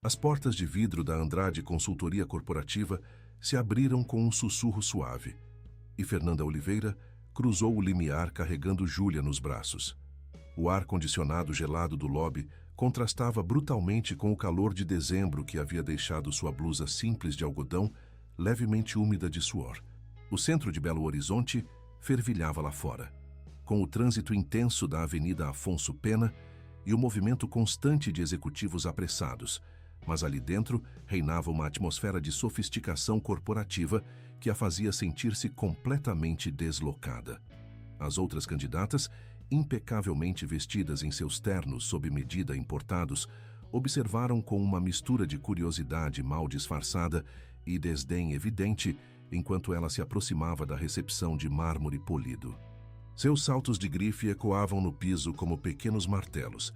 As portas de vidro da Andrade Consultoria Corporativa se abriram com um sussurro suave, e Fernanda Oliveira cruzou o limiar carregando Júlia nos braços. O ar-condicionado gelado do lobby contrastava brutalmente com o calor de dezembro que havia deixado sua blusa simples de algodão levemente úmida de suor. O centro de Belo Horizonte fervilhava lá fora, com o trânsito intenso da Avenida Afonso Pena e o movimento constante de executivos apressados, mas ali dentro reinava uma atmosfera de sofisticação corporativa que a fazia sentir-se completamente deslocada. As outras candidatas, impecavelmente vestidas em seus ternos sob medida importados, observaram com uma mistura de curiosidade mal disfarçada e desdém evidente enquanto ela se aproximava da recepção de mármore polido. Seus saltos de grife ecoavam no piso como pequenos martelos,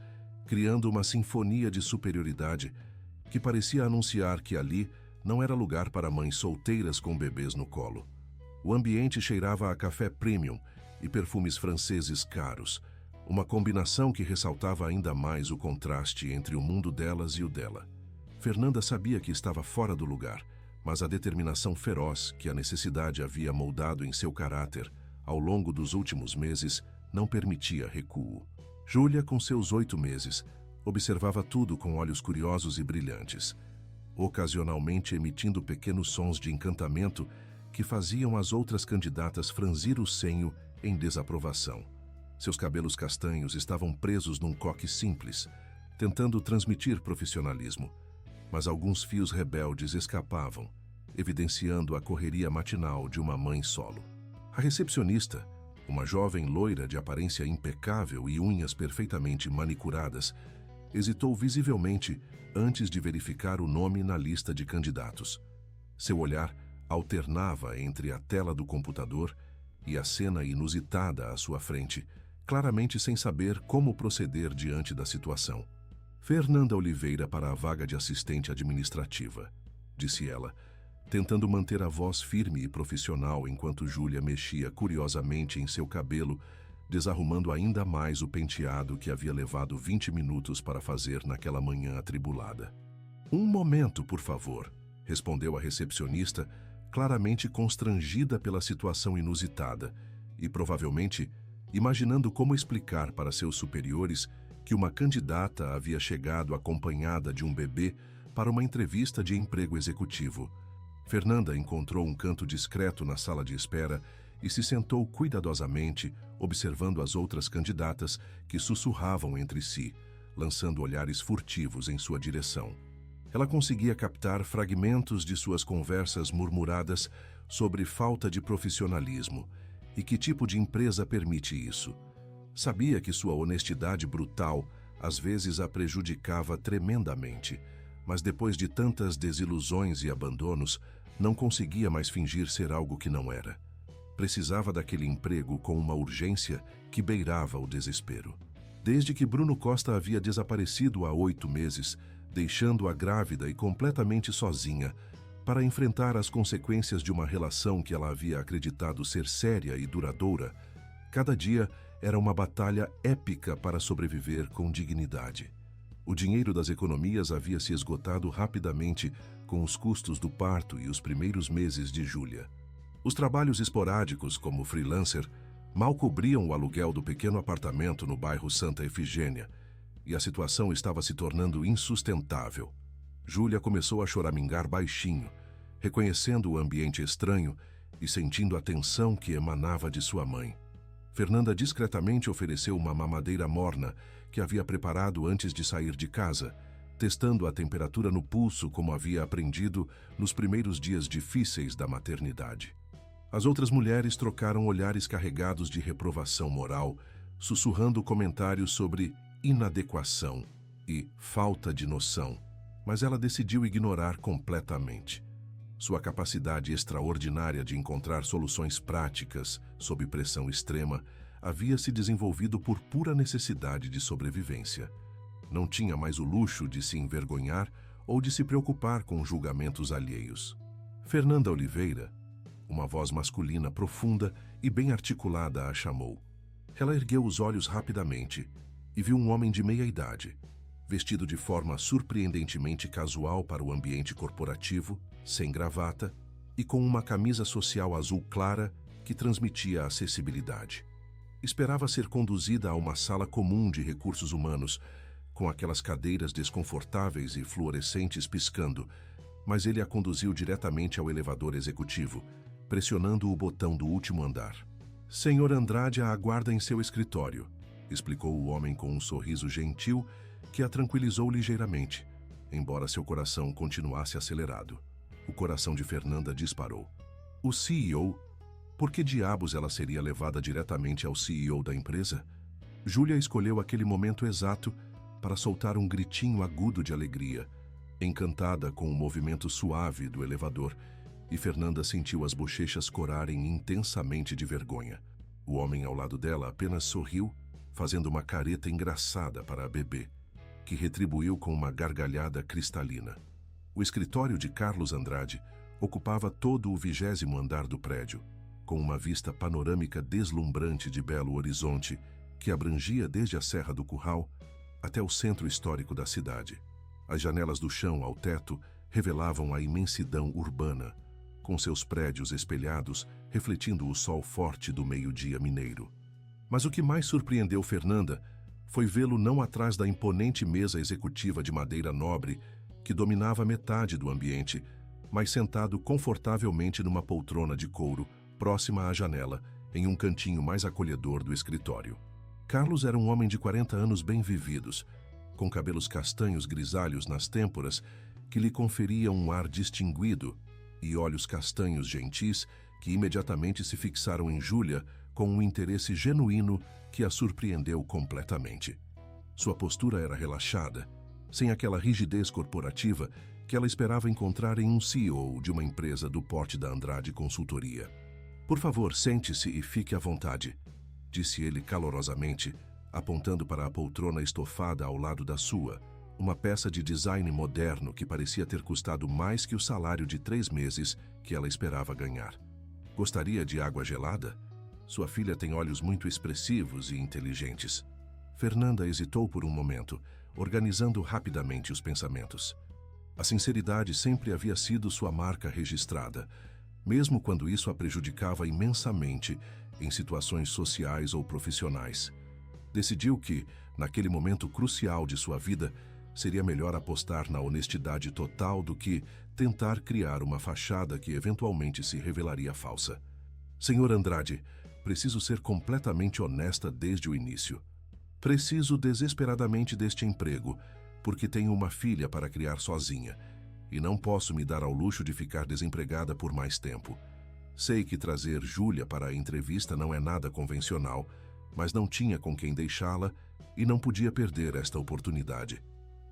criando uma sinfonia de superioridade que parecia anunciar que ali não era lugar para mães solteiras com bebês no colo. O ambiente cheirava a café premium e perfumes franceses caros, uma combinação que ressaltava ainda mais o contraste entre o mundo delas e o dela. Fernanda sabia que estava fora do lugar, mas a determinação feroz que a necessidade havia moldado em seu caráter ao longo dos últimos meses não permitia recuo. Júlia, com seus 8 meses, observava tudo com olhos curiosos e brilhantes, ocasionalmente emitindo pequenos sons de encantamento que faziam as outras candidatas franzir o senho em desaprovação. Seus cabelos castanhos estavam presos num coque simples, tentando transmitir profissionalismo, mas alguns fios rebeldes escapavam, evidenciando a correria matinal de uma mãe solo. A recepcionista, uma jovem loira de aparência impecável e unhas perfeitamente manicuradas, hesitou visivelmente antes de verificar o nome na lista de candidatos. Seu olhar alternava entre a tela do computador e a cena inusitada à sua frente, claramente sem saber como proceder diante da situação. Fernanda Oliveira para a vaga de assistente administrativa, disse ela, tentando manter a voz firme e profissional enquanto Júlia mexia curiosamente em seu cabelo, desarrumando ainda mais o penteado que havia levado 20 minutos para fazer naquela manhã atribulada. Um momento, por favor, respondeu a recepcionista, claramente constrangida pela situação inusitada e, provavelmente, imaginando como explicar para seus superiores que uma candidata havia chegado acompanhada de um bebê para uma entrevista de emprego executivo. Fernanda encontrou um canto discreto na sala de espera e se sentou cuidadosamente, observando as outras candidatas que sussurravam entre si, lançando olhares furtivos em sua direção. Ela conseguia captar fragmentos de suas conversas murmuradas sobre falta de profissionalismo e que tipo de empresa permite isso. Sabia que sua honestidade brutal às vezes a prejudicava tremendamente, mas depois de tantas desilusões e abandonos, não conseguia mais fingir ser algo que não era. Precisava daquele emprego com uma urgência que beirava o desespero. Desde que Bruno Costa havia desaparecido há 8 meses, deixando-a grávida e completamente sozinha, para enfrentar as consequências de uma relação que ela havia acreditado ser séria e duradoura, cada dia era uma batalha épica para sobreviver com dignidade. O dinheiro das economias havia se esgotado rapidamente com os custos do parto e os primeiros meses de Júlia. Os trabalhos esporádicos, como freelancer, mal cobriam o aluguel do pequeno apartamento no bairro Santa Efigênia, e a situação estava se tornando insustentável. Júlia começou a choramingar baixinho, reconhecendo o ambiente estranho e sentindo a tensão que emanava de sua mãe. Fernanda discretamente ofereceu uma mamadeira morna que havia preparado antes de sair de casa, testando a temperatura no pulso como havia aprendido nos primeiros dias difíceis da maternidade. As outras mulheres trocaram olhares carregados de reprovação moral, sussurrando comentários sobre inadequação e falta de noção, mas ela decidiu ignorar completamente. Sua capacidade extraordinária de encontrar soluções práticas sob pressão extrema havia se desenvolvido por pura necessidade de sobrevivência. Não tinha mais o luxo de se envergonhar ou de se preocupar com julgamentos alheios. Fernanda Oliveira, uma voz masculina profunda e bem articulada, a chamou. Ela ergueu os olhos rapidamente e viu um homem de meia idade, vestido de forma surpreendentemente casual para o ambiente corporativo, sem gravata e com uma camisa social azul clara que transmitia acessibilidade. Esperava ser conduzida a uma sala comum de recursos humanos, com aquelas cadeiras desconfortáveis e fluorescentes piscando, mas ele a conduziu diretamente ao elevador executivo, pressionando o botão do último andar. "Senhor Andrade a aguarda em seu escritório", explicou o homem com um sorriso gentil que a tranquilizou ligeiramente, embora seu coração continuasse acelerado. O coração de Fernanda disparou. O CEO? Por que diabos ela seria levada diretamente ao CEO da empresa? Júlia escolheu aquele momento exato para soltar um gritinho agudo de alegria, encantada com o movimento suave do elevador, e Fernanda sentiu as bochechas corarem intensamente de vergonha. O homem ao lado dela apenas sorriu, fazendo uma careta engraçada para a bebê, que retribuiu com uma gargalhada cristalina. O escritório de Carlos Andrade ocupava todo o 20º andar do prédio, com uma vista panorâmica deslumbrante de Belo Horizonte, que abrangia desde a Serra do Curral até o centro histórico da cidade. As janelas do chão ao teto revelavam a imensidão urbana, com seus prédios espelhados refletindo o sol forte do meio-dia mineiro. Mas o que mais surpreendeu Fernanda foi vê-lo não atrás da imponente mesa executiva de madeira nobre que dominava metade do ambiente, mas sentado confortavelmente numa poltrona de couro próxima à janela, em um cantinho mais acolhedor do escritório. Carlos era um homem de 40 anos bem vividos, com cabelos castanhos grisalhos nas têmporas que lhe conferiam um ar distinguido e olhos castanhos gentis que imediatamente se fixaram em Júlia com um interesse genuíno que a surpreendeu completamente. Sua postura era relaxada, sem aquela rigidez corporativa que ela esperava encontrar em um CEO de uma empresa do porte da Andrade Consultoria. "Por favor, sente-se e fique à vontade", disse ele calorosamente, apontando para a poltrona estofada ao lado da sua, uma peça de design moderno que parecia ter custado mais que o salário de 3 meses que ela esperava ganhar. "Gostaria de água gelada? Sua filha tem olhos muito expressivos e inteligentes." Fernanda hesitou por um momento, organizando rapidamente os pensamentos. A sinceridade sempre havia sido sua marca registrada, mesmo quando isso a prejudicava imensamente em situações sociais ou profissionais. Decidiu que, naquele momento crucial de sua vida, seria melhor apostar na honestidade total do que tentar criar uma fachada que eventualmente se revelaria falsa. "Senhor Andrade, preciso ser completamente honesta desde o início. Preciso desesperadamente deste emprego, porque tenho uma filha para criar sozinha, e não posso me dar ao luxo de ficar desempregada por mais tempo. Sei que trazer Júlia para a entrevista não é nada convencional, mas não tinha com quem deixá-la e não podia perder esta oportunidade."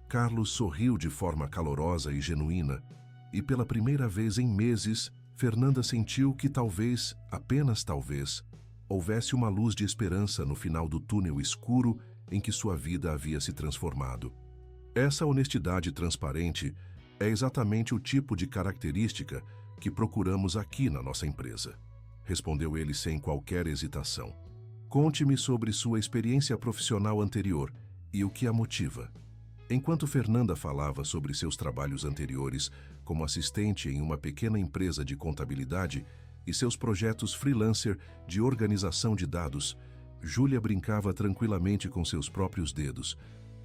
Carlos sorriu de forma calorosa e genuína, e pela primeira vez em meses, Fernanda sentiu que talvez, apenas talvez, houvesse uma luz de esperança no final do túnel escuro em que sua vida havia se transformado. Essa honestidade transparente é exatamente o tipo de característica que procuramos aqui na nossa empresa, respondeu ele sem qualquer hesitação. "Conte-me sobre sua experiência profissional anterior e o que a motiva." Enquanto Fernanda falava sobre seus trabalhos anteriores como assistente em uma pequena empresa de contabilidade e seus projetos freelancer de organização de dados, Júlia brincava tranquilamente com seus próprios dedos,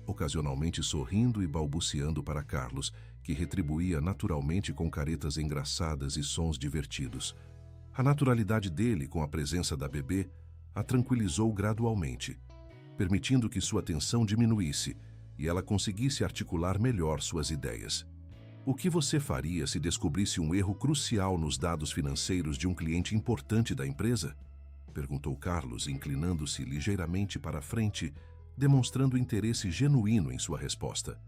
ocasionalmente sorrindo e balbuciando para Carlos, que retribuía naturalmente com caretas engraçadas e sons divertidos. A naturalidade dele com a presença da bebê a tranquilizou gradualmente, permitindo que sua tensão diminuísse e ela conseguisse articular melhor suas ideias. "O que você faria se descobrisse um erro crucial nos dados financeiros de um cliente importante da empresa?" perguntou Carlos, inclinando-se ligeiramente para a frente, demonstrando interesse genuíno em sua resposta.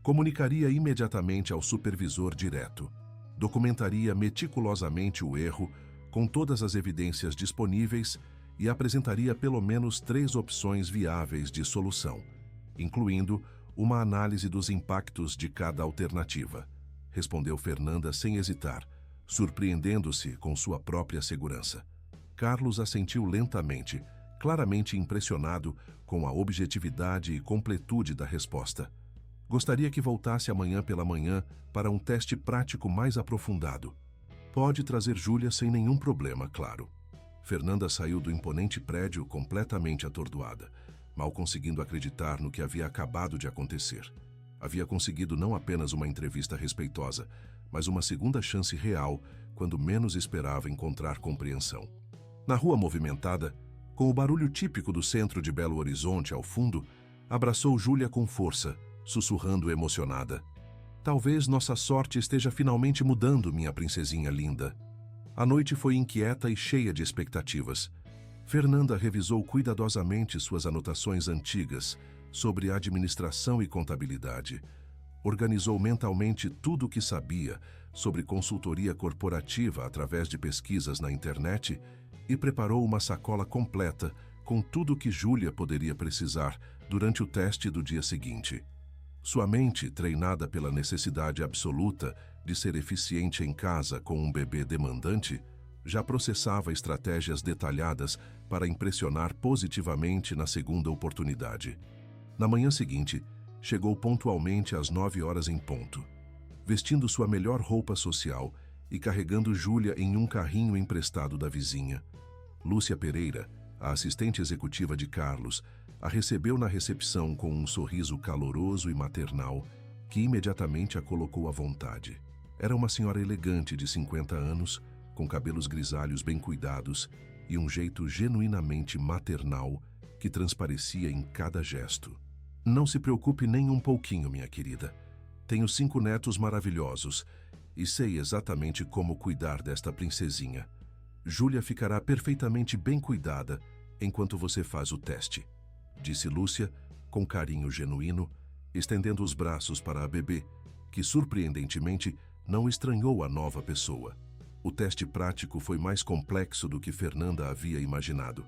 "Comunicaria imediatamente ao supervisor direto. Documentaria meticulosamente o erro, com todas as evidências disponíveis, e apresentaria pelo menos 3 opções viáveis de solução, incluindo uma análise dos impactos de cada alternativa", respondeu Fernanda sem hesitar, surpreendendo-se com sua própria segurança. Carlos assentiu lentamente, claramente impressionado com a objetividade e completude da resposta. Gostaria que voltasse amanhã pela manhã para um teste prático mais aprofundado. Pode trazer Júlia sem nenhum problema, claro. Fernanda saiu do imponente prédio completamente atordoada, mal conseguindo acreditar no que havia acabado de acontecer. Havia conseguido não apenas uma entrevista respeitosa, mas uma segunda chance real quando menos esperava encontrar compreensão. Na rua movimentada, com o barulho típico do centro de Belo Horizonte ao fundo, abraçou Júlia com força, sussurrando emocionada. Talvez nossa sorte esteja finalmente mudando, minha princesinha linda. A noite foi inquieta e cheia de expectativas. Fernanda revisou cuidadosamente suas anotações antigas sobre administração e contabilidade. Organizou mentalmente tudo o que sabia sobre consultoria corporativa através de pesquisas na internet e preparou uma sacola completa com tudo o que Júlia poderia precisar durante o teste do dia seguinte. Sua mente, treinada pela necessidade absoluta de ser eficiente em casa com um bebê demandante, já processava estratégias detalhadas para impressionar positivamente na segunda oportunidade. Na manhã seguinte, chegou pontualmente às 9 horas em ponto. Vestindo sua melhor roupa social e carregando Júlia em um carrinho emprestado da vizinha. Lúcia Pereira, a assistente executiva de Carlos, a recebeu na recepção com um sorriso caloroso e maternal que imediatamente a colocou à vontade. Era uma senhora elegante de 50 anos, com cabelos grisalhos bem cuidados e um jeito genuinamente maternal que transparecia em cada gesto. Não se preocupe nem um pouquinho, minha querida. Tenho 5 netos maravilhosos e sei exatamente como cuidar desta princesinha. Júlia ficará perfeitamente bem cuidada enquanto você faz o teste, disse Lúcia, com carinho genuíno, estendendo os braços para a bebê, que surpreendentemente não estranhou a nova pessoa. O teste prático foi mais complexo do que Fernanda havia imaginado.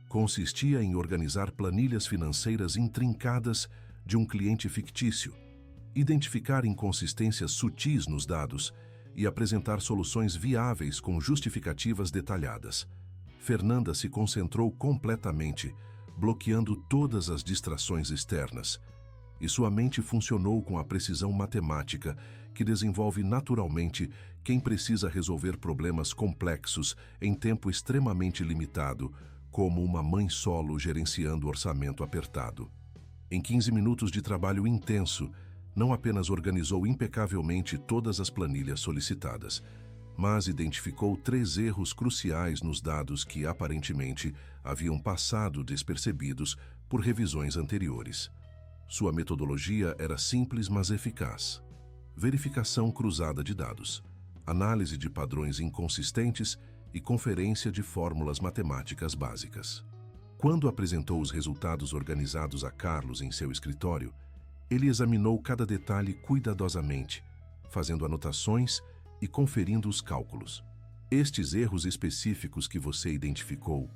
Consistia em organizar planilhas financeiras intrincadas de um cliente fictício, identificar inconsistências sutis nos dados e apresentar soluções viáveis com justificativas detalhadas. Fernanda se concentrou completamente, bloqueando todas as distrações externas, e sua mente funcionou com a precisão matemática que desenvolve naturalmente quem precisa resolver problemas complexos em tempo extremamente limitado, como uma mãe solo gerenciando orçamento apertado. Em 15 minutos de trabalho intenso, não apenas organizou impecavelmente todas as planilhas solicitadas, mas identificou 3 erros cruciais nos dados que aparentemente haviam passado despercebidos por revisões anteriores. Sua metodologia era simples, mas eficaz. Verificação cruzada de dados, análise de padrões inconsistentes e conferência de fórmulas matemáticas básicas. Quando apresentou os resultados organizados a Carlos em seu escritório, ele examinou cada detalhe cuidadosamente, fazendo anotações e conferindo os cálculos. Estes erros específicos que você identificou,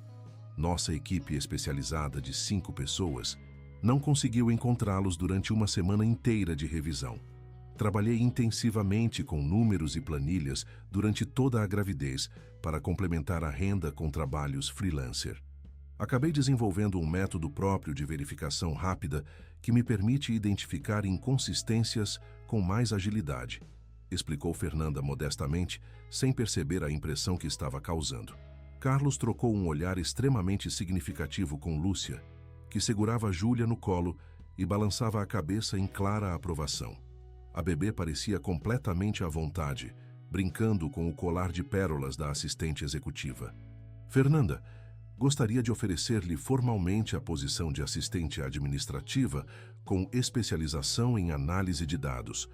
nossa equipe especializada de 5 pessoas, não conseguiu encontrá-los durante uma semana inteira de revisão. Trabalhei intensivamente com números e planilhas durante toda a gravidez para complementar a renda com trabalhos freelancer. Acabei desenvolvendo um método próprio de verificação rápida que me permite identificar inconsistências com mais agilidade, explicou Fernanda modestamente, sem perceber a impressão que estava causando. Carlos trocou um olhar extremamente significativo com Lúcia, que segurava Júlia no colo e balançava a cabeça em clara aprovação. A bebê parecia completamente à vontade, brincando com o colar de pérolas da assistente executiva. Fernanda, gostaria de oferecer-lhe formalmente a posição de assistente administrativa com especialização em análise de dados.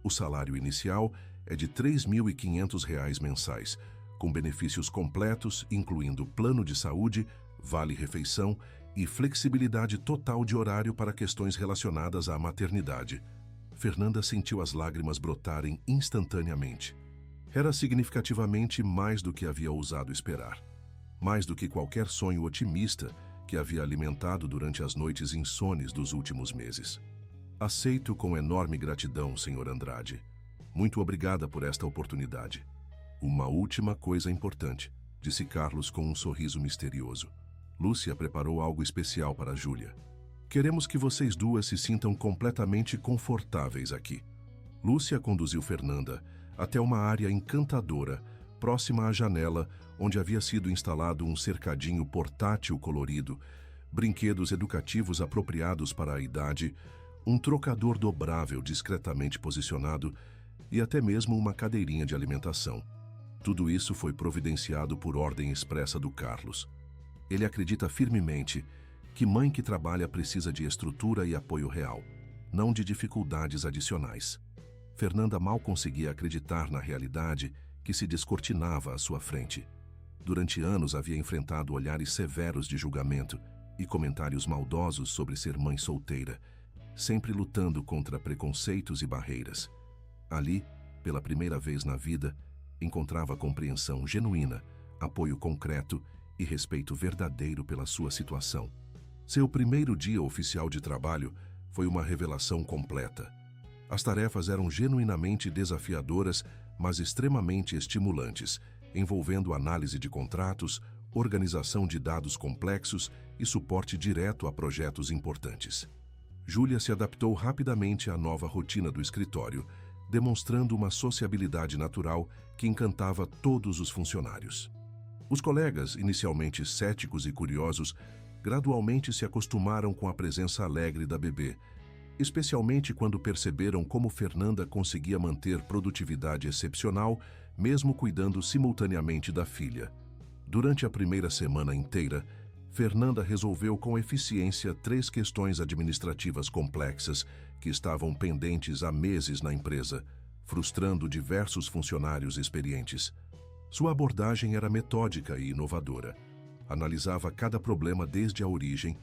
O salário inicial é de R$ 3.500 mensais, com benefícios completos, incluindo plano de saúde, vale-refeição e flexibilidade total de horário para questões relacionadas à maternidade. Fernanda sentiu as lágrimas brotarem instantaneamente. Era significativamente mais do que havia ousado esperar. Mais do que qualquer sonho otimista que havia alimentado durante as noites insones dos últimos meses. Aceito com enorme gratidão, Sr. Andrade. Muito obrigada por esta oportunidade. Uma última coisa importante, disse Carlos com um sorriso misterioso. Lúcia preparou algo especial para Júlia. Queremos que vocês duas se sintam completamente confortáveis aqui. Lúcia conduziu Fernanda até uma área encantadora, próxima à janela, onde havia sido instalado um cercadinho portátil colorido, brinquedos educativos apropriados para a idade, um trocador dobrável discretamente posicionado e até mesmo uma cadeirinha de alimentação. Tudo isso foi providenciado por ordem expressa do Carlos. Ele acredita firmemente que mãe que trabalha precisa de estrutura e apoio real, não de dificuldades adicionais. Fernanda mal conseguia acreditar na realidade que se descortinava à sua frente. Durante anos havia enfrentado olhares severos de julgamento e comentários maldosos sobre ser mãe solteira, sempre lutando contra preconceitos e barreiras. Ali, pela primeira vez na vida, encontrava compreensão genuína, apoio concreto e respeito verdadeiro pela sua situação. Seu primeiro dia oficial de trabalho foi uma revelação completa. As tarefas eram genuinamente desafiadoras, mas extremamente estimulantes, envolvendo análise de contratos, organização de dados complexos e suporte direto a projetos importantes. Júlia se adaptou rapidamente à nova rotina do escritório, demonstrando uma sociabilidade natural que encantava todos os funcionários. Os colegas, inicialmente céticos e curiosos, gradualmente se acostumaram com a presença alegre da bebê, especialmente quando perceberam como Fernanda conseguia manter produtividade excepcional, mesmo cuidando simultaneamente da filha. Durante a primeira semana inteira, Fernanda resolveu com eficiência 3 questões administrativas complexas que estavam pendentes há meses na empresa, frustrando diversos funcionários experientes. Sua abordagem era metódica e inovadora. Analisava cada problema desde a origem,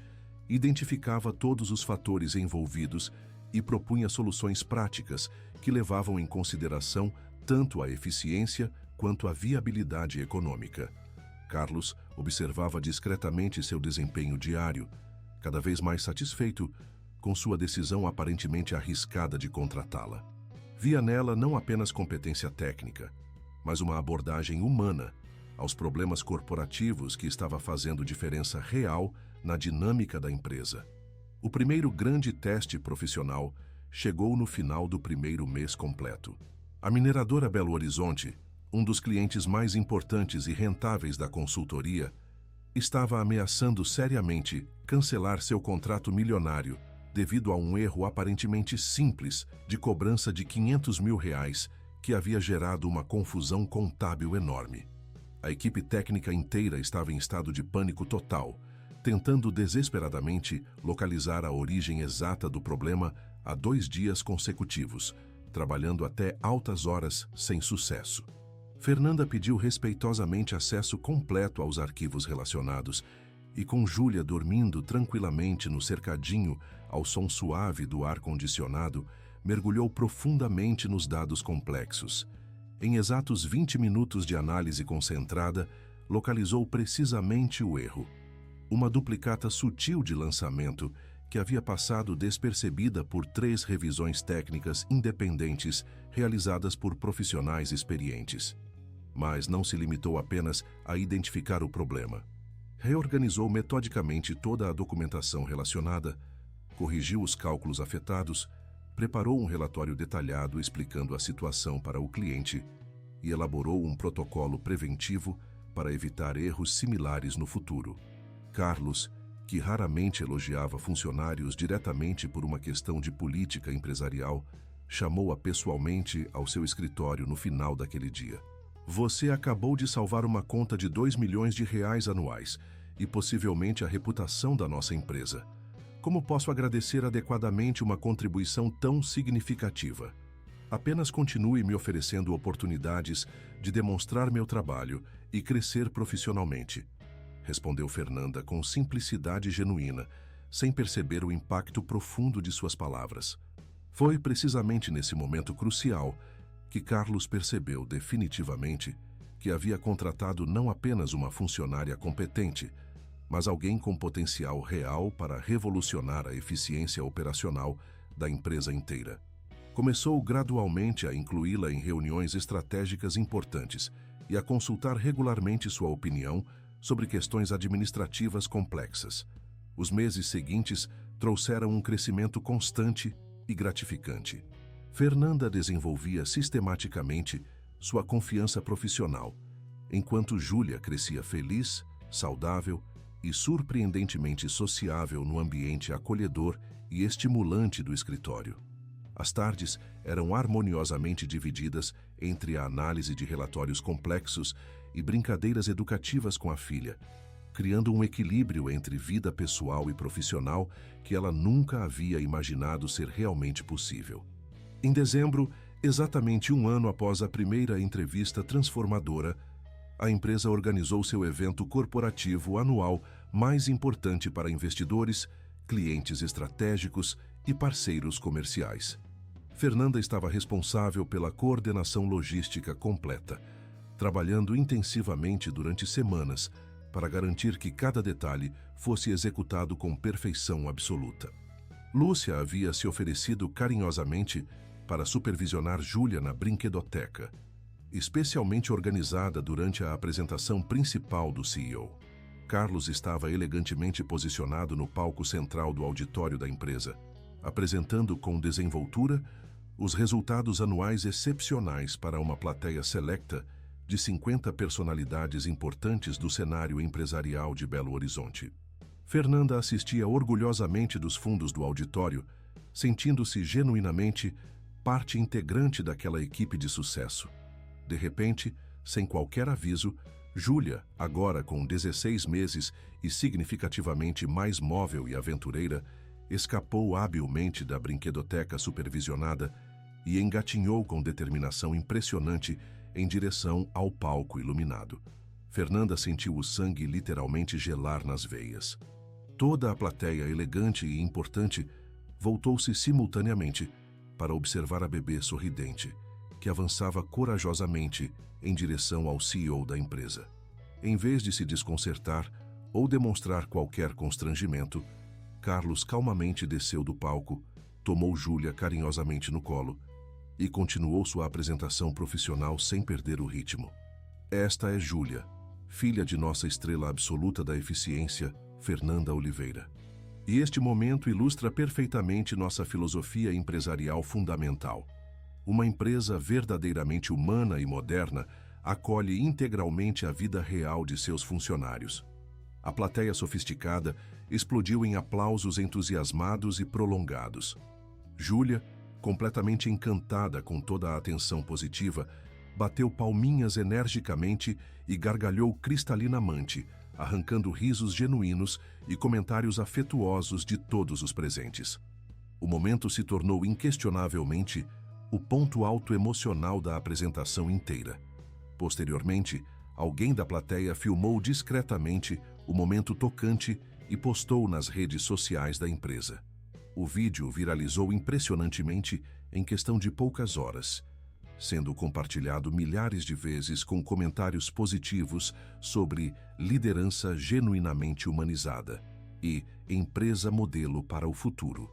identificava todos os fatores envolvidos e propunha soluções práticas que levavam em consideração tanto a eficiência quanto a viabilidade econômica. Carlos observava discretamente seu desempenho diário, cada vez mais satisfeito com sua decisão aparentemente arriscada de contratá-la. Via nela não apenas competência técnica, mas uma abordagem humana aos problemas corporativos que estava fazendo diferença real na dinâmica da empresa. O primeiro grande teste profissional chegou no final do primeiro mês completo. A mineradora Belo Horizonte, um dos clientes mais importantes e rentáveis da consultoria, estava ameaçando seriamente cancelar seu contrato milionário devido a um erro aparentemente simples de cobrança de R$ 500 mil que havia gerado uma confusão contábil enorme. A equipe técnica inteira estava em estado de pânico total, tentando desesperadamente localizar a origem exata do problema há 2 dias consecutivos, trabalhando até altas horas sem sucesso. Fernanda pediu respeitosamente acesso completo aos arquivos relacionados e, com Júlia dormindo tranquilamente no cercadinho ao som suave do ar-condicionado, mergulhou profundamente nos dados complexos. Em exatos 20 minutos de análise concentrada, localizou precisamente o erro. Uma duplicata sutil de lançamento que havia passado despercebida por 3 revisões técnicas independentes realizadas por profissionais experientes. Mas não se limitou apenas a identificar o problema. Reorganizou metodicamente toda a documentação relacionada, corrigiu os cálculos afetados, preparou um relatório detalhado explicando a situação para o cliente e elaborou um protocolo preventivo para evitar erros similares no futuro. Carlos, que raramente elogiava funcionários diretamente por uma questão de política empresarial, chamou-a pessoalmente ao seu escritório no final daquele dia. Você acabou de salvar uma conta de R$ 2 milhões anuais e possivelmente a reputação da nossa empresa. Como posso agradecer adequadamente uma contribuição tão significativa? Apenas continue me oferecendo oportunidades de demonstrar meu trabalho e crescer profissionalmente, respondeu Fernanda com simplicidade genuína, sem perceber o impacto profundo de suas palavras. Foi precisamente nesse momento crucial que Carlos percebeu definitivamente que havia contratado não apenas uma funcionária competente, mas alguém com potencial real para revolucionar a eficiência operacional da empresa inteira. Começou gradualmente a incluí-la em reuniões estratégicas importantes e a consultar regularmente sua opinião sobre questões administrativas complexas. Os meses seguintes trouxeram um crescimento constante e gratificante. Fernanda desenvolvia sistematicamente sua confiança profissional, enquanto Júlia crescia feliz, saudável e surpreendentemente sociável no ambiente acolhedor e estimulante do escritório. As tardes eram harmoniosamente divididas entre a análise de relatórios complexos e brincadeiras educativas com a filha, criando um equilíbrio entre vida pessoal e profissional que ela nunca havia imaginado ser realmente possível. Em dezembro, exatamente um ano após a primeira entrevista transformadora, a empresa organizou seu evento corporativo anual mais importante para investidores, clientes estratégicos e parceiros comerciais. Fernanda estava responsável pela coordenação logística completa, trabalhando intensivamente durante semanas para garantir que cada detalhe fosse executado com perfeição absoluta. Lúcia havia se oferecido carinhosamente para supervisionar Júlia na brinquedoteca, especialmente organizada durante a apresentação principal do CEO. Carlos estava elegantemente posicionado no palco central do auditório da empresa, apresentando com desenvoltura os resultados anuais excepcionais para uma plateia selecta de 50 personalidades importantes do cenário empresarial de Belo Horizonte. Fernanda assistia orgulhosamente dos fundos do auditório, sentindo-se genuinamente parte integrante daquela equipe de sucesso. De repente, sem qualquer aviso, Júlia, agora com 16 meses e significativamente mais móvel e aventureira, escapou habilmente da brinquedoteca supervisionada e engatinhou com determinação impressionante em direção ao palco iluminado. Fernanda sentiu o sangue literalmente gelar nas veias. Toda a plateia elegante e importante voltou-se simultaneamente para observar a bebê sorridente, que avançava corajosamente em direção ao CEO da empresa. Em vez de se desconcertar ou demonstrar qualquer constrangimento, Carlos calmamente desceu do palco, tomou Júlia carinhosamente no colo e continuou sua apresentação profissional sem perder o ritmo. Esta é Júlia, filha de nossa estrela absoluta da eficiência, Fernanda Oliveira. E este momento ilustra perfeitamente nossa filosofia empresarial fundamental. Uma empresa verdadeiramente humana e moderna acolhe integralmente a vida real de seus funcionários. A plateia sofisticada explodiu em aplausos entusiasmados e prolongados. Júlia, completamente encantada com toda a atenção positiva, bateu palminhas energicamente e gargalhou cristalinamente, arrancando risos genuínos e comentários afetuosos de todos os presentes. O momento se tornou inquestionavelmente o ponto alto emocional da apresentação inteira. Posteriormente, alguém da plateia filmou discretamente o momento tocante e postou nas redes sociais da empresa. O vídeo viralizou impressionantemente em questão de poucas horas, sendo compartilhado milhares de vezes com comentários positivos sobre liderança genuinamente humanizada e empresa modelo para o futuro.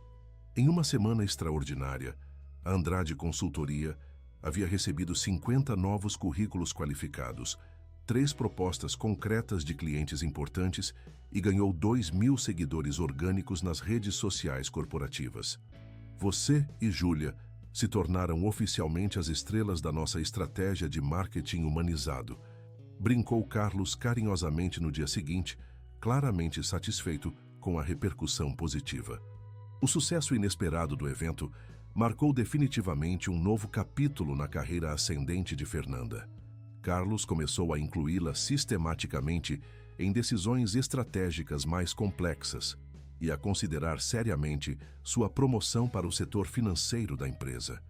Em uma semana extraordinária, a Andrade Consultoria havia recebido 50 novos currículos qualificados, 3 propostas concretas de clientes importantes e ganhou 2.000 seguidores orgânicos nas redes sociais corporativas. Você e Júlia se tornaram oficialmente as estrelas da nossa estratégia de marketing humanizado, brincou Carlos carinhosamente no dia seguinte, claramente satisfeito com a repercussão positiva. O sucesso inesperado do evento marcou definitivamente um novo capítulo na carreira ascendente de Fernanda. Carlos começou a incluí-la sistematicamente em decisões estratégicas mais complexas e a considerar seriamente sua promoção para o setor financeiro da empresa,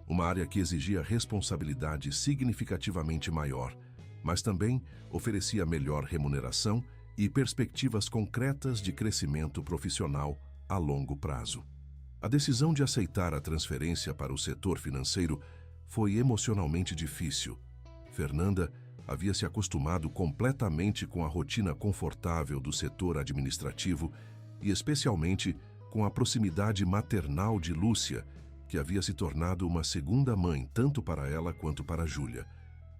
uma área que exigia responsabilidade significativamente maior, mas também oferecia melhor remuneração e perspectivas concretas de crescimento profissional a longo prazo. A decisão de aceitar a transferência para o setor financeiro foi emocionalmente difícil. Fernanda havia se acostumado completamente com a rotina confortável do setor administrativo e especialmente com a proximidade maternal de Lúcia, que havia se tornado uma segunda mãe tanto para ela quanto para Júlia.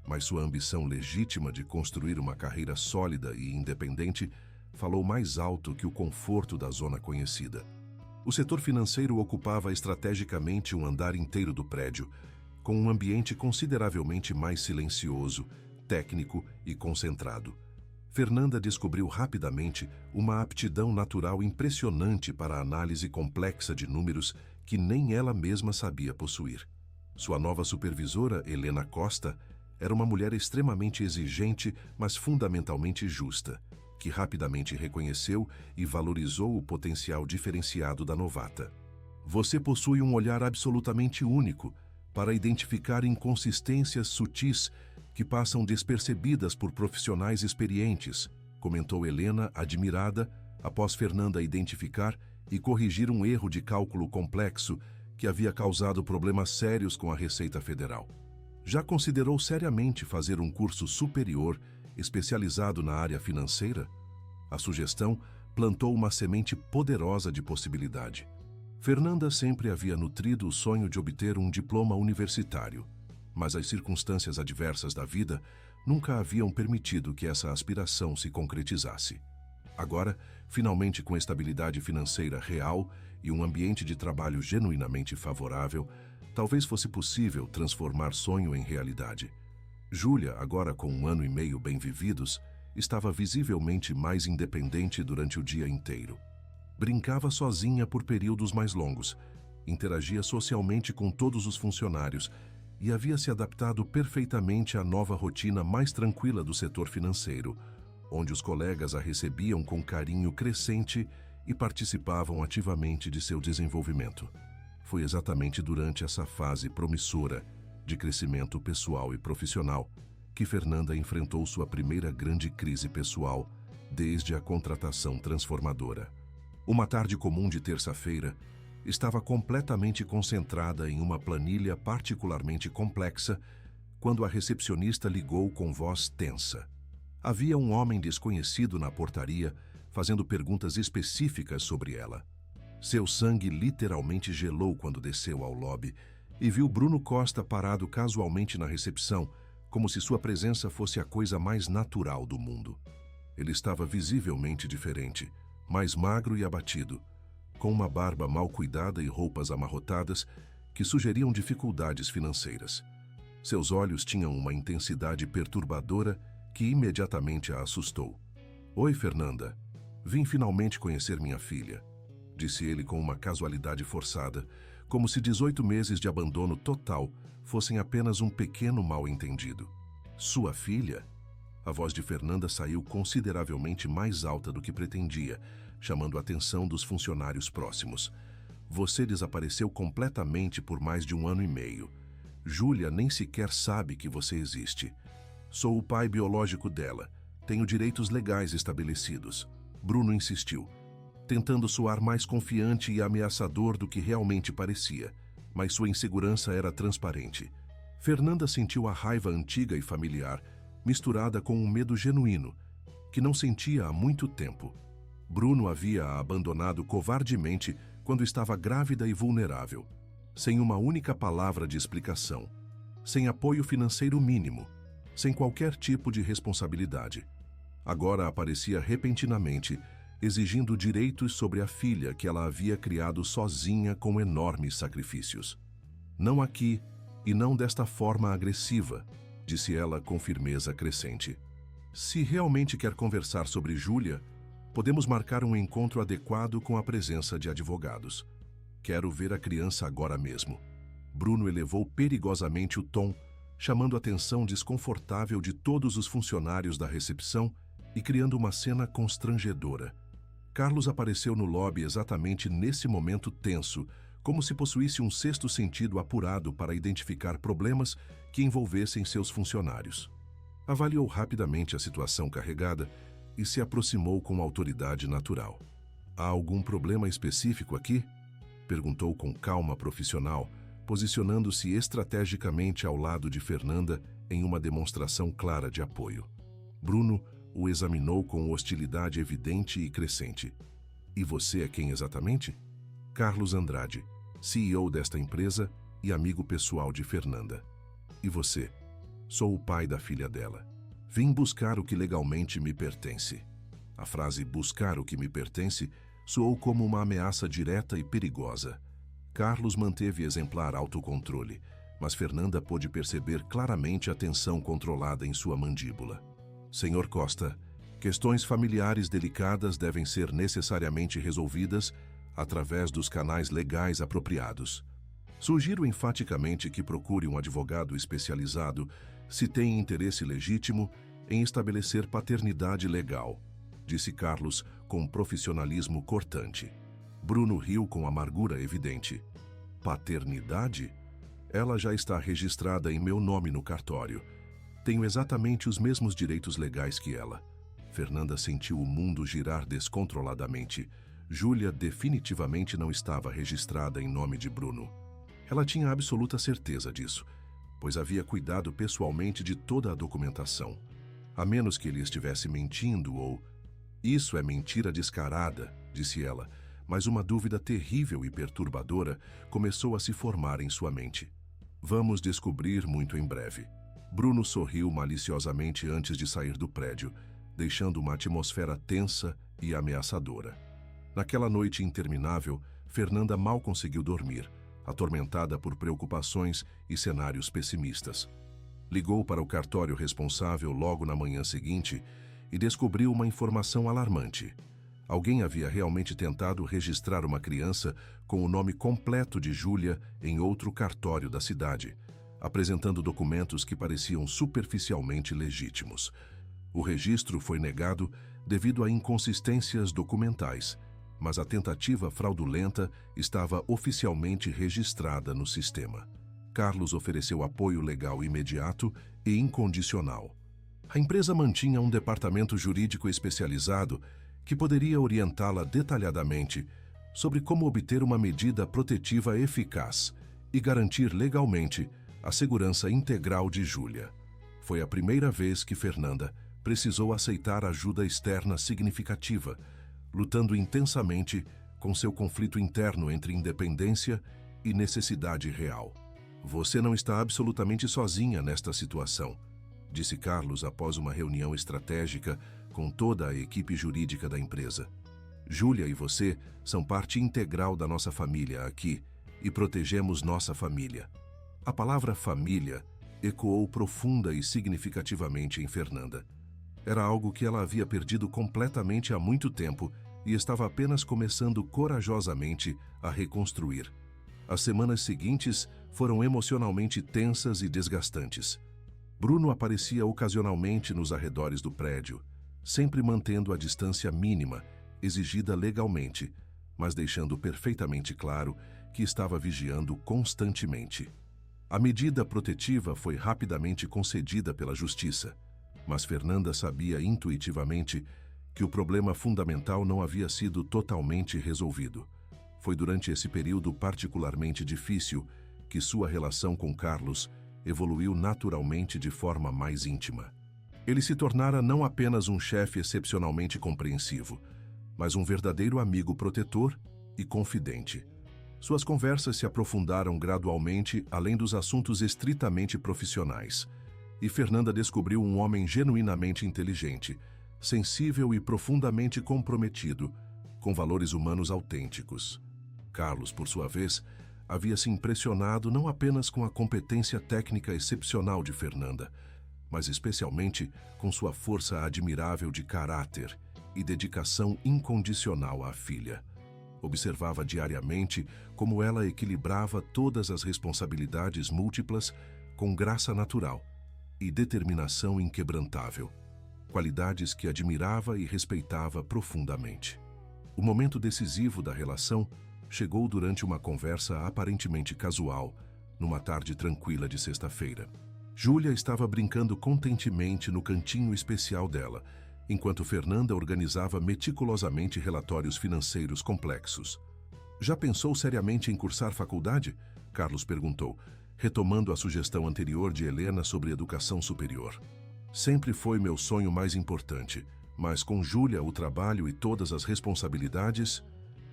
Mas sua ambição legítima de construir uma carreira sólida e independente falou mais alto que o conforto da zona conhecida. O setor financeiro ocupava estrategicamente um andar inteiro do prédio, com um ambiente consideravelmente mais silencioso, técnico e concentrado. Fernanda descobriu rapidamente uma aptidão natural impressionante para a análise complexa de números que nem ela mesma sabia possuir. Sua nova supervisora, Helena Costa, era uma mulher extremamente exigente, mas fundamentalmente justa, que rapidamente reconheceu e valorizou o potencial diferenciado da novata. Você possui um olhar absolutamente único para identificar inconsistências sutis que passam despercebidas por profissionais experientes, comentou Helena, admirada, após Fernanda identificar e corrigir um erro de cálculo complexo que havia causado problemas sérios com a Receita Federal. Já considerou seriamente fazer um curso superior especializado na área financeira? A sugestão plantou uma semente poderosa de possibilidade. Fernanda sempre havia nutrido o sonho de obter um diploma universitário, mas as circunstâncias adversas da vida nunca haviam permitido que essa aspiração se concretizasse. Agora, finalmente com estabilidade financeira real e um ambiente de trabalho genuinamente favorável, talvez fosse possível transformar sonho em realidade. Júlia, agora com 1 ano e meio bem vividos, estava visivelmente mais independente durante o dia inteiro. Brincava sozinha por períodos mais longos, interagia socialmente com todos os funcionários e havia se adaptado perfeitamente à nova rotina mais tranquila do setor financeiro, onde os colegas a recebiam com carinho crescente e participavam ativamente de seu desenvolvimento. Foi exatamente durante essa fase promissora de crescimento pessoal e profissional que Fernanda enfrentou sua primeira grande crise pessoal desde a contratação transformadora. Uma tarde comum de terça-feira, estava completamente concentrada em uma planilha particularmente complexa quando a recepcionista ligou com voz tensa. Havia um homem desconhecido na portaria fazendo perguntas específicas sobre ela. Seu sangue literalmente gelou quando desceu ao lobby e viu Bruno Costa parado casualmente na recepção, como se sua presença fosse a coisa mais natural do mundo. Ele estava visivelmente diferente, mais magro e abatido, com uma barba mal cuidada e roupas amarrotadas que sugeriam dificuldades financeiras. Seus olhos tinham uma intensidade perturbadora que imediatamente a assustou. "Oi, Fernanda. Vim finalmente conhecer minha filha", disse ele com uma casualidade forçada, como se 18 meses de abandono total fossem apenas um pequeno mal-entendido. "Sua filha?" A voz de Fernanda saiu consideravelmente mais alta do que pretendia, chamando a atenção dos funcionários próximos. "Você desapareceu completamente por mais de 1 ano e meio. Júlia nem sequer sabe que você existe. Sou o pai biológico dela. Tenho direitos legais estabelecidos." Bruno insistiu, tentando soar mais confiante e ameaçador do que realmente parecia, mas sua insegurança era transparente. Fernanda sentiu a raiva antiga e familiar, misturada com um medo genuíno, que não sentia há muito tempo. Bruno havia-a abandonado covardemente quando estava grávida e vulnerável, sem uma única palavra de explicação, sem apoio financeiro mínimo, sem qualquer tipo de responsabilidade. Agora aparecia repentinamente, exigindo direitos sobre a filha que ela havia criado sozinha com enormes sacrifícios. "Não aqui, e não desta forma agressiva", disse ela com firmeza crescente. "Se realmente quer conversar sobre Júlia, podemos marcar um encontro adequado com a presença de advogados. Quero ver a criança agora mesmo." Bruno elevou perigosamente o tom, chamando a atenção desconfortável de todos os funcionários da recepção e criando uma cena constrangedora. Carlos apareceu no lobby exatamente nesse momento tenso, como se possuísse um sexto sentido apurado para identificar problemas que envolvessem seus funcionários. Avaliou rapidamente a situação carregada e se aproximou com autoridade natural. "Há algum problema específico aqui?" perguntou com calma profissional, posicionando-se estrategicamente ao lado de Fernanda em uma demonstração clara de apoio. Bruno o examinou com hostilidade evidente e crescente. "E você é quem exatamente?" "Carlos Andrade, CEO desta empresa e amigo pessoal de Fernanda." "E você?" "Sou o pai da filha dela. Vim buscar o que legalmente me pertence." A frase "buscar o que me pertence" soou como uma ameaça direta e perigosa. Carlos manteve exemplar autocontrole, mas Fernanda pôde perceber claramente a tensão controlada em sua mandíbula. Senhor Costa, questões familiares delicadas devem ser necessariamente resolvidas através dos canais legais apropriados. Sugiro enfaticamente que procure um advogado especializado se tem interesse legítimo em estabelecer paternidade legal, disse Carlos com profissionalismo cortante. Bruno riu com amargura evidente. Paternidade? Ela já está registrada em meu nome no cartório. Tenho exatamente os mesmos direitos legais que ela. Fernanda sentiu o mundo girar descontroladamente. Júlia definitivamente não estava registrada em nome de Bruno. Ela tinha absoluta certeza disso, pois havia cuidado pessoalmente de toda a documentação. A menos que ele estivesse mentindo ou... Isso é mentira descarada, disse ela, mas uma dúvida terrível e perturbadora começou a se formar em sua mente. Vamos descobrir muito em breve. Bruno sorriu maliciosamente antes de sair do prédio, deixando uma atmosfera tensa e ameaçadora. Naquela noite interminável, Fernanda mal conseguiu dormir, atormentada por preocupações e cenários pessimistas. Ligou para o cartório responsável logo na manhã seguinte e descobriu uma informação alarmante. Alguém havia realmente tentado registrar uma criança com o nome completo de Júlia em outro cartório da cidade, apresentando documentos que pareciam superficialmente legítimos. O registro foi negado devido a inconsistências documentais, mas a tentativa fraudulenta estava oficialmente registrada no sistema. Carlos ofereceu apoio legal imediato e incondicional. A empresa mantinha um departamento jurídico especializado que poderia orientá-la detalhadamente sobre como obter uma medida protetiva eficaz e garantir legalmente a segurança integral de Júlia. Foi a primeira vez que Fernanda precisou aceitar ajuda externa significativa, lutando intensamente com seu conflito interno entre independência e necessidade real. Você não está absolutamente sozinha nesta situação, disse Carlos após uma reunião estratégica com toda a equipe jurídica da empresa. Júlia e você são parte integral da nossa família aqui e protegemos nossa família. A palavra família ecoou profunda e significativamente em Fernanda. Era algo que ela havia perdido completamente há muito tempo e estava apenas começando corajosamente a reconstruir. As semanas seguintes foram emocionalmente tensas e desgastantes. Bruno aparecia ocasionalmente nos arredores do prédio, sempre mantendo a distância mínima, exigida legalmente, mas deixando perfeitamente claro que estava vigiando constantemente. A medida protetiva foi rapidamente concedida pela Justiça, mas Fernanda sabia intuitivamente que o problema fundamental não havia sido totalmente resolvido. Foi durante esse período particularmente difícil que sua relação com Carlos evoluiu naturalmente de forma mais íntima. Ele se tornara não apenas um chefe excepcionalmente compreensivo, mas um verdadeiro amigo protetor e confidente. Suas conversas se aprofundaram gradualmente além dos assuntos estritamente profissionais, e Fernanda descobriu um homem genuinamente inteligente, sensível e profundamente comprometido com valores humanos autênticos. Carlos, por sua vez, havia se impressionado não apenas com a competência técnica excepcional de Fernanda, mas especialmente com sua força admirável de caráter e dedicação incondicional à filha. Observava diariamente como ela equilibrava todas as responsabilidades múltiplas com graça natural e determinação inquebrantável, qualidades que admirava e respeitava profundamente. O momento decisivo da relação chegou durante uma conversa aparentemente casual, numa tarde tranquila de sexta-feira. Júlia estava brincando contentemente no cantinho especial dela, enquanto Fernanda organizava meticulosamente relatórios financeiros complexos. Já pensou seriamente em cursar faculdade? Carlos perguntou, retomando a sugestão anterior de Helena sobre educação superior. Sempre foi meu sonho mais importante, mas com Júlia o trabalho e todas as responsabilidades...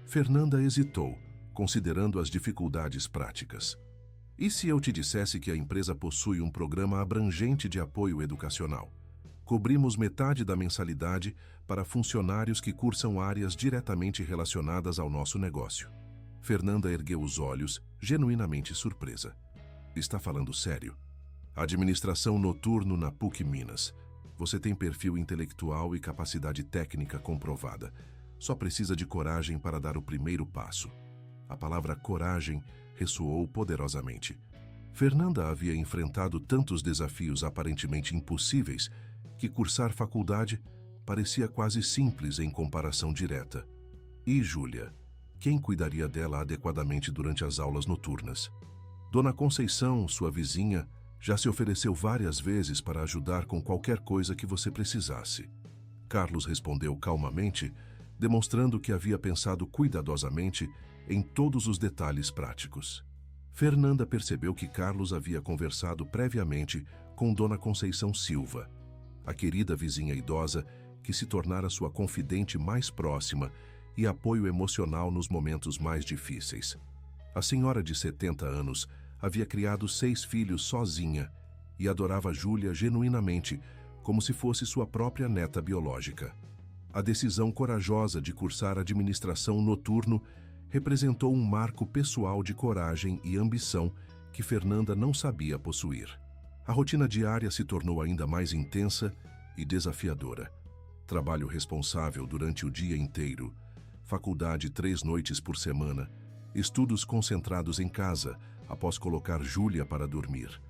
Fernanda hesitou, considerando as dificuldades práticas. E se eu te dissesse que a empresa possui um programa abrangente de apoio educacional? Cobrimos metade da mensalidade para funcionários que cursam áreas diretamente relacionadas ao nosso negócio. Fernanda ergueu os olhos, genuinamente surpresa. Está falando sério? Administração noturno na PUC Minas. Você tem perfil intelectual e capacidade técnica comprovada. Só precisa de coragem para dar o primeiro passo. A palavra coragem ressoou poderosamente. Fernanda havia enfrentado tantos desafios aparentemente impossíveis que cursar faculdade parecia quase simples em comparação direta. E Júlia? Quem cuidaria dela adequadamente durante as aulas noturnas? Dona Conceição, sua vizinha, já se ofereceu várias vezes para ajudar com qualquer coisa que você precisasse. Carlos respondeu calmamente, demonstrando que havia pensado cuidadosamente em todos os detalhes práticos. Fernanda percebeu que Carlos havia conversado previamente com Dona Conceição Silva, a querida vizinha idosa que se tornara sua confidente mais próxima e apoio emocional nos momentos mais difíceis. A senhora de 70 anos havia criado 6 filhos sozinha e adorava Júlia genuinamente, como se fosse sua própria neta biológica. A decisão corajosa de cursar administração noturno representou um marco pessoal de coragem e ambição que Fernanda não sabia possuir. A rotina diária se tornou ainda mais intensa e desafiadora. Trabalho responsável durante o dia inteiro, faculdade 3 noites por semana, estudos concentrados em casa após colocar Júlia para dormir.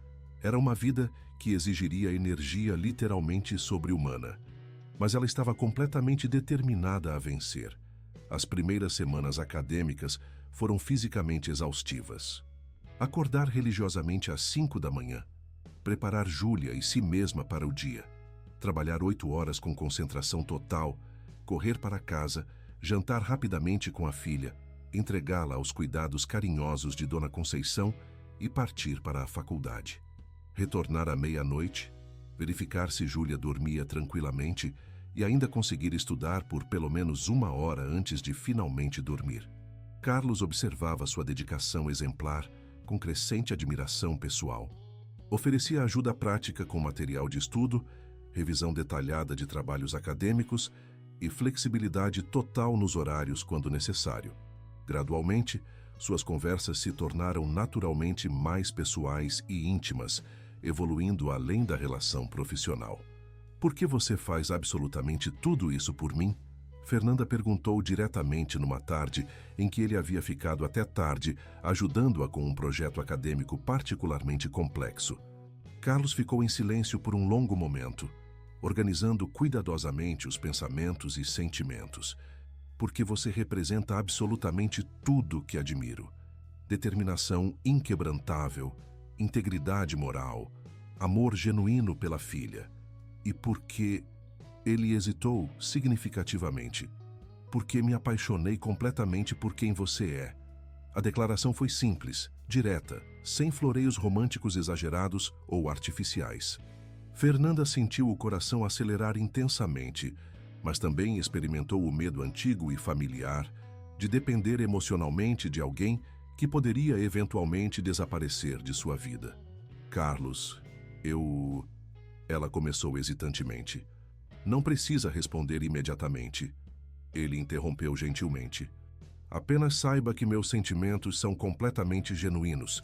Era uma vida que exigiria energia literalmente sobre-humana. Mas ela estava completamente determinada a vencer. As primeiras semanas acadêmicas foram fisicamente exaustivas. Acordar religiosamente às 5 da manhã, preparar Júlia e si mesma para o dia, trabalhar 8 horas com concentração total, correr para casa, jantar rapidamente com a filha, entregá-la aos cuidados carinhosos de Dona Conceição e partir para a faculdade. Retornar à meia-noite, verificar se Júlia dormia tranquilamente e ainda conseguir estudar por pelo menos 1 hora antes de finalmente dormir. Carlos observava sua dedicação exemplar com crescente admiração pessoal. Oferecia ajuda prática com material de estudo, revisão detalhada de trabalhos acadêmicos e flexibilidade total nos horários quando necessário. Gradualmente, suas conversas se tornaram naturalmente mais pessoais e íntimas, evoluindo além da relação profissional. "Por que você faz absolutamente tudo isso por mim?" Fernanda perguntou diretamente numa tarde em que ele havia ficado até tarde, ajudando-a com um projeto acadêmico particularmente complexo. Carlos ficou em silêncio por um longo momento, organizando cuidadosamente os pensamentos e sentimentos. "Porque você representa absolutamente tudo que admiro. Determinação inquebrantável, integridade moral, amor genuíno pela filha. E porque..." Ele hesitou significativamente. "Porque me apaixonei completamente por quem você é." A declaração foi simples, direta, sem floreios românticos exagerados ou artificiais. Fernanda sentiu o coração acelerar intensamente, mas também experimentou o medo antigo e familiar de depender emocionalmente de alguém que poderia eventualmente desaparecer de sua vida. "Carlos, Ela começou hesitantemente. "Não precisa responder imediatamente." Ele interrompeu gentilmente. "Apenas saiba que meus sentimentos são completamente genuínos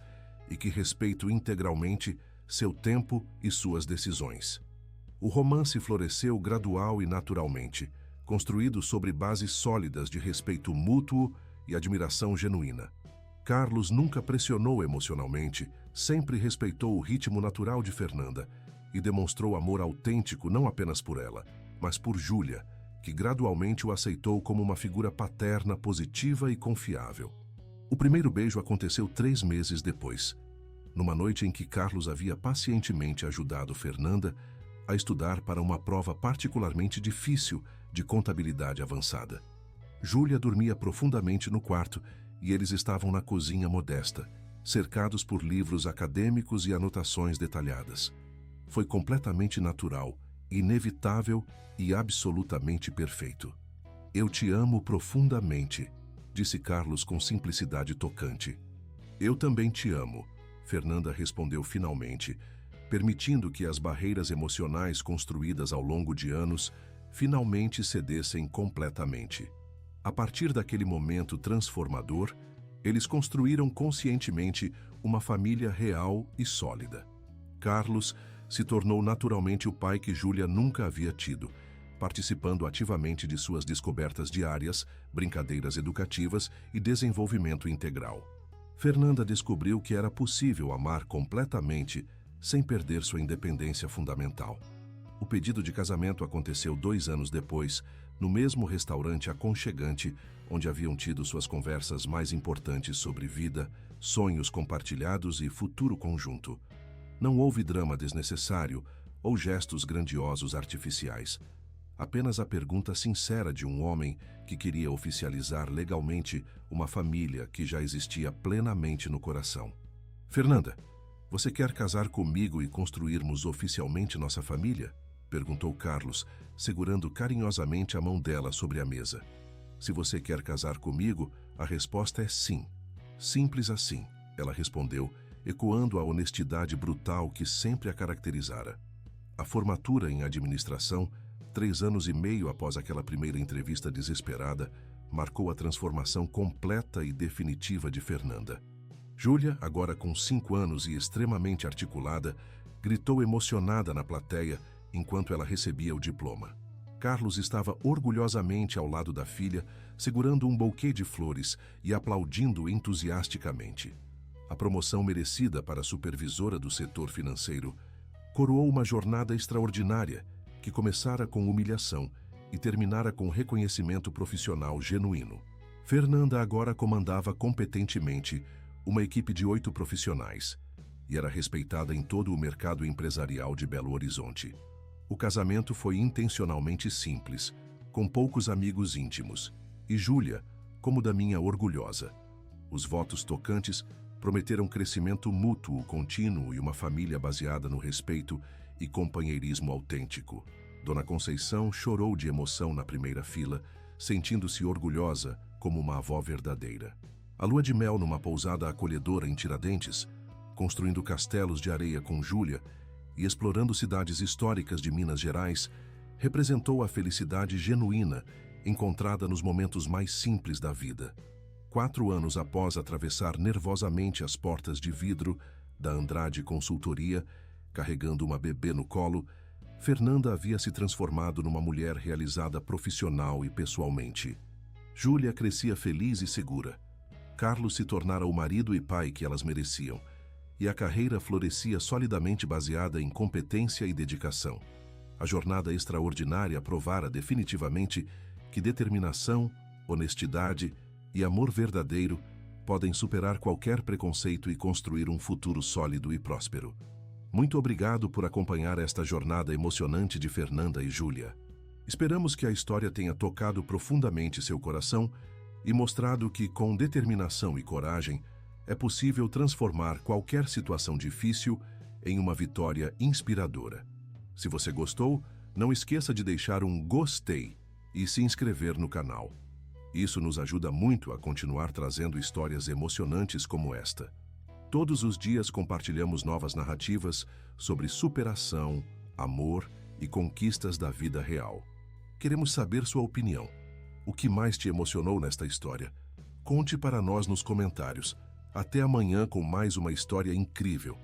e que respeito integralmente seu tempo e suas decisões." O romance floresceu gradual e naturalmente, construído sobre bases sólidas de respeito mútuo e admiração genuína. Carlos nunca pressionou emocionalmente, sempre respeitou o ritmo natural de Fernanda e demonstrou amor autêntico não apenas por ela, mas por Júlia, que gradualmente o aceitou como uma figura paterna positiva e confiável. O primeiro beijo aconteceu 3 meses depois, numa noite em que Carlos havia pacientemente ajudado Fernanda a estudar para uma prova particularmente difícil de contabilidade avançada. Júlia dormia profundamente no quarto e eles estavam na cozinha modesta, cercados por livros acadêmicos e anotações detalhadas. Foi completamente natural, inevitável e absolutamente perfeito. "Eu te amo profundamente", disse Carlos com simplicidade tocante. "Eu também te amo", Fernanda respondeu finalmente, permitindo que as barreiras emocionais construídas ao longo de anos finalmente cedessem completamente. A partir daquele momento transformador, eles construíram conscientemente uma família real e sólida. Carlos se tornou naturalmente o pai que Júlia nunca havia tido, participando ativamente de suas descobertas diárias, brincadeiras educativas e desenvolvimento integral. Fernanda descobriu que era possível amar completamente sem perder sua independência fundamental. O pedido de casamento aconteceu 2 anos depois, no mesmo restaurante aconchegante onde haviam tido suas conversas mais importantes sobre vida, sonhos compartilhados e futuro conjunto. Não houve drama desnecessário ou gestos grandiosos artificiais. Apenas a pergunta sincera de um homem que queria oficializar legalmente uma família que já existia plenamente no coração. Fernanda, você quer casar comigo e construirmos oficialmente nossa família? Perguntou Carlos, segurando carinhosamente a mão dela sobre a mesa. Se você quer casar comigo, a resposta é sim. Simples assim, ela respondeu, ecoando a honestidade brutal que sempre a caracterizara. A formatura em administração, 3 anos e meio após aquela primeira entrevista desesperada, marcou a transformação completa e definitiva de Fernanda. Júlia, agora com 5 anos e extremamente articulada, gritou emocionada na plateia enquanto ela recebia o diploma. Carlos estava orgulhosamente ao lado da filha, segurando um buquê de flores e aplaudindo entusiasticamente. A promoção merecida para a supervisora do setor financeiro coroou uma jornada extraordinária que começara com humilhação e terminara com reconhecimento profissional genuíno. Fernanda agora comandava competentemente uma equipe de 8 profissionais e era respeitada em todo o mercado empresarial de Belo Horizonte. O casamento foi intencionalmente simples, com poucos amigos íntimos, e Júlia, como da minha orgulhosa. Os votos tocantes prometeram crescimento mútuo contínuo e uma família baseada no respeito e companheirismo autêntico. Dona Conceição chorou de emoção na primeira fila, sentindo-se orgulhosa como uma avó verdadeira. A lua de mel numa pousada acolhedora em Tiradentes, construindo castelos de areia com Júlia e explorando cidades históricas de Minas Gerais, representou a felicidade genuína encontrada nos momentos mais simples da vida. 4 anos após atravessar nervosamente as portas de vidro da Andrade Consultoria, carregando uma bebê no colo, Fernanda havia se transformado numa mulher realizada profissional e pessoalmente. Júlia crescia feliz e segura. Carlos se tornara o marido e pai que elas mereciam, e a carreira florescia solidamente baseada em competência e dedicação. A jornada extraordinária provara definitivamente que determinação, honestidade e amor verdadeiro podem superar qualquer preconceito e construir um futuro sólido e próspero. Muito obrigado por acompanhar esta jornada emocionante de Fernanda e Júlia. Esperamos que a história tenha tocado profundamente seu coração e mostrado que, com determinação e coragem, é possível transformar qualquer situação difícil em uma vitória inspiradora. Se você gostou, não esqueça de deixar um gostei e se inscrever no canal. Isso nos ajuda muito a continuar trazendo histórias emocionantes como esta. Todos os dias compartilhamos novas narrativas sobre superação, amor e conquistas da vida real. Queremos saber sua opinião. O que mais te emocionou nesta história? Conte para nós nos comentários. Até amanhã com mais uma história incrível.